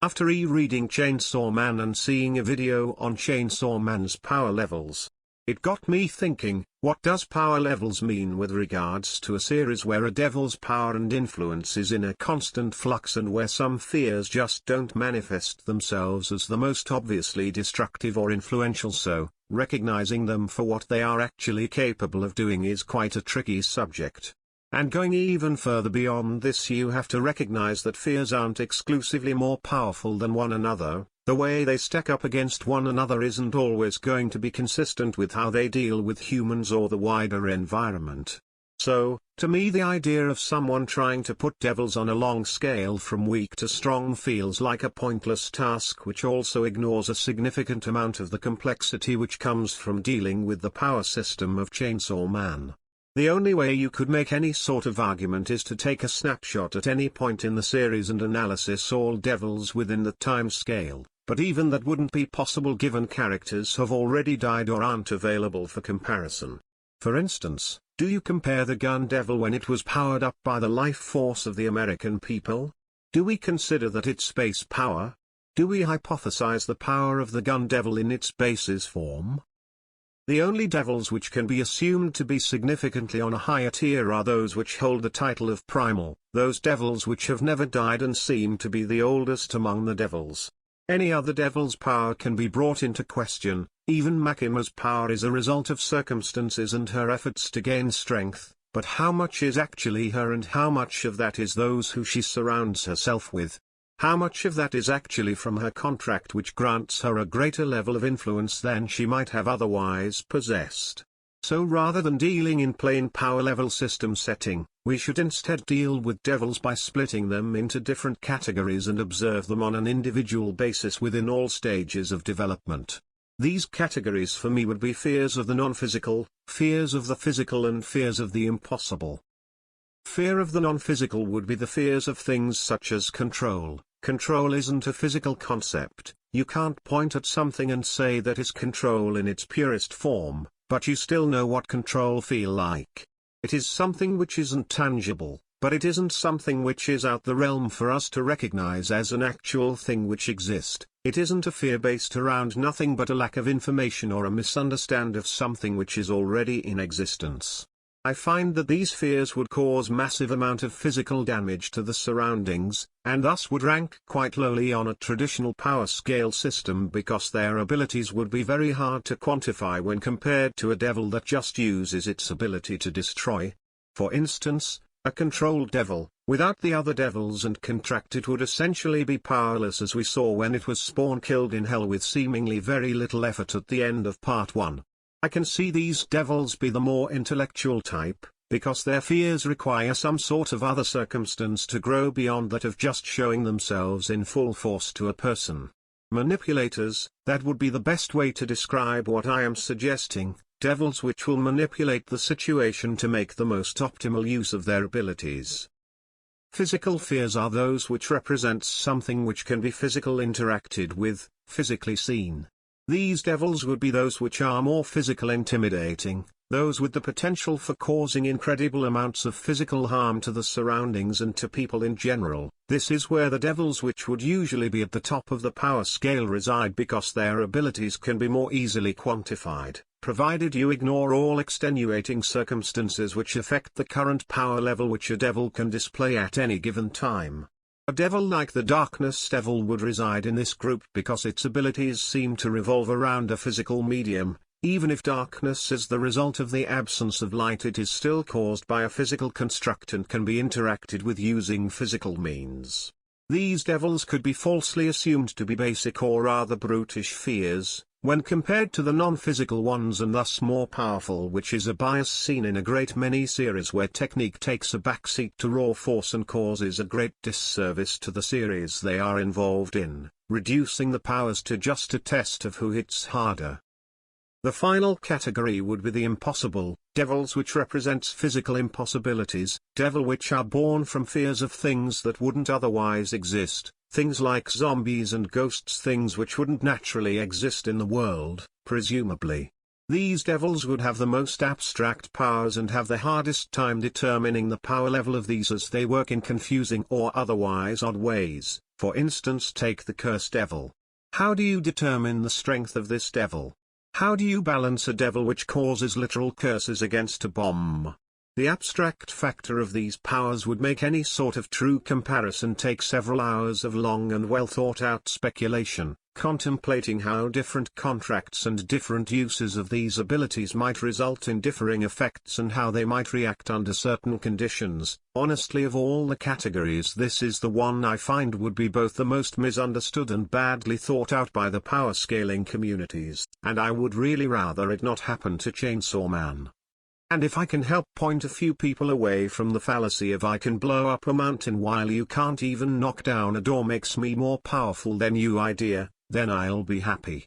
After rereading Chainsaw Man and seeing a video on Chainsaw Man's power levels, it got me thinking, what does power levels mean with regards to a series where a devil's power and influence is in a constant flux and where some fears just don't manifest themselves as the most obviously destructive or influential, so recognizing them for what they are actually capable of doing is quite a tricky subject. And going even further beyond this, you have to recognize that fears aren't exclusively more powerful than one another. The way they stack up against one another isn't always going to be consistent with how they deal with humans or the wider environment. So, to me, the idea of someone trying to put devils on a long scale from weak to strong feels like a pointless task which also ignores a significant amount of the complexity which comes from dealing with the power system of Chainsaw Man. The only way you could make any sort of argument is to take a snapshot at any point in the series and analysis all devils within the time scale. But even that wouldn't be possible given characters have already died or aren't available for comparison. For instance, do you compare the Gun Devil when it was powered up by the life force of the American people? Do we consider that its base power? Do we hypothesize the power of the Gun Devil in its basis form? The only devils which can be assumed to be significantly on a higher tier are those which hold the title of primal, those devils which have never died and seem to be the oldest among the devils. Any other devil's power can be brought into question. Even Makima's power is a result of circumstances and her efforts to gain strength, but how much is actually her and how much of that is those who she surrounds herself with? How much of that is actually from her contract which grants her a greater level of influence than she might have otherwise possessed? So rather than dealing in plain power level system setting, we should instead deal with devils by splitting them into different categories and observe them on an individual basis within all stages of development. These categories for me would be fears of the non-physical, fears of the physical and fears of the impossible. Fear of the non-physical would be the fears of things such as control. Control isn't a physical concept. You can't point at something and say that is control in its purest form, but you still know what control feel like. It is something which isn't tangible, but it isn't something which is out the realm for us to recognize as an actual thing which exists. It isn't a fear based around nothing but a lack of information or a misunderstand of something which is already in existence. I find that these fears would cause massive amount of physical damage to the surroundings, and thus would rank quite lowly on a traditional power scale system because their abilities would be very hard to quantify when compared to a devil that just uses its ability to destroy. For instance, a controlled devil, without the other devils and contracted, would essentially be powerless, as we saw when it was spawn killed in hell with seemingly very little effort at the end of part 1. I can see these devils be the more intellectual type, because their fears require some sort of other circumstance to grow beyond that of just showing themselves in full force to a person. Manipulators, that would be the best way to describe what I am suggesting, devils which will manipulate the situation to make the most optimal use of their abilities. Physical fears are those which represent something which can be physical interacted with, physically seen. These devils would be those which are more physical intimidating, those with the potential for causing incredible amounts of physical harm to the surroundings and to people in general. This is where the devils which would usually be at the top of the power scale reside because their abilities can be more easily quantified, provided you ignore all extenuating circumstances which affect the current power level which a devil can display at any given time. A devil like the Darkness Devil would reside in this group because its abilities seem to revolve around a physical medium. Even if darkness is the result of the absence of light, it is still caused by a physical construct and can be interacted with using physical means. These devils could be falsely assumed to be basic or rather brutish fears, when compared to the non-physical ones, and thus more powerful, which is a bias seen in a great many series where technique takes a backseat to raw force and causes a great disservice to the series they are involved in, reducing the powers to just a test of who hits harder. The final category would be the impossible, devils which represents physical impossibilities, devil which are born from fears of things that wouldn't otherwise exist, things like zombies and ghosts, things which wouldn't naturally exist in the world, presumably. These devils would have the most abstract powers and have the hardest time determining the power level of these, as they work in confusing or otherwise odd ways. For instance, take the curse devil. How do you determine the strength of this devil? How do you balance a devil which causes literal curses against a bomb? The abstract factor of these powers would make any sort of true comparison take several hours of long and well thought out speculation, contemplating how different contracts and different uses of these abilities might result in differing effects and how they might react under certain conditions. Honestly, of all the categories, this is the one I find would be both the most misunderstood and badly thought out by the power scaling communities, and I would really rather it not happen to Chainsaw Man. And if I can help point a few people away from the fallacy of I can blow up a mountain while you can't even knock down a door makes me more powerful than you idea, then I'll be happy.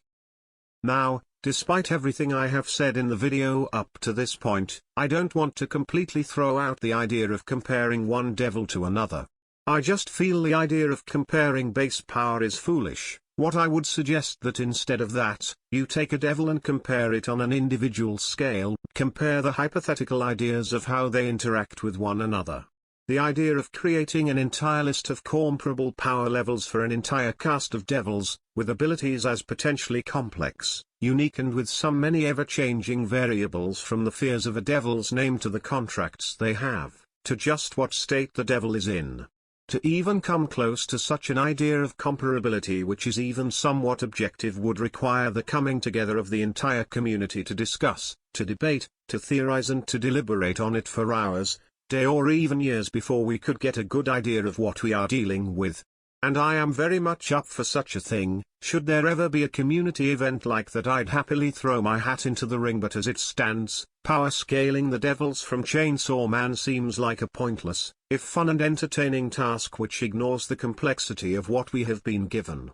Now, despite everything I have said in the video up to this point, I don't want to completely throw out the idea of comparing one devil to another. I just feel the idea of comparing base power is foolish. What I would suggest that instead of that, you take a devil and compare it on an individual scale, compare the hypothetical ideas of how they interact with one another. The idea of creating an entire list of comparable power levels for an entire cast of devils, with abilities as potentially complex, unique and with some many ever-changing variables from the fears of a devil's name to the contracts they have, to just what state the devil is in. To even come close to such an idea of comparability which is even somewhat objective would require the coming together of the entire community to discuss, to debate, to theorize and to deliberate on it for hours, days or even years before we could get a good idea of what we are dealing with. And I am very much up for such a thing. Should there ever be a community event like that, I'd happily throw my hat into the ring, but as it stands, power scaling the devils from Chainsaw Man seems like a pointless, if fun and entertaining task which ignores the complexity of what we have been given.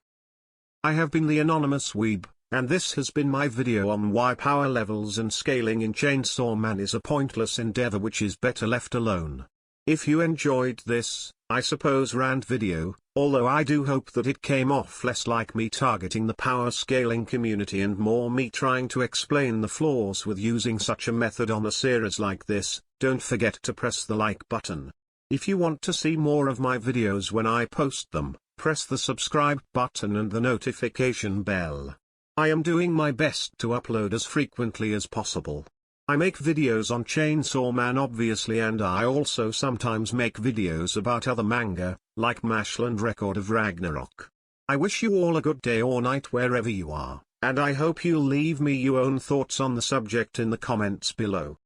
I have been the Anonymous Weeb, and this has been my video on why power levels and scaling in Chainsaw Man is a pointless endeavor which is better left alone. If you enjoyed this, I suppose, rant video, although I do hope that it came off less like me targeting the power scaling community and more me trying to explain the flaws with using such a method on a series like this, don't forget to press the like button. If you want to see more of my videos when I post them, press the subscribe button and the notification bell. I am doing my best to upload as frequently as possible. I make videos on Chainsaw Man obviously, and I also sometimes make videos about other manga, like Mashland Record of Ragnarok. I wish you all a good day or night wherever you are, and I hope you'll leave me your own thoughts on the subject in the comments below.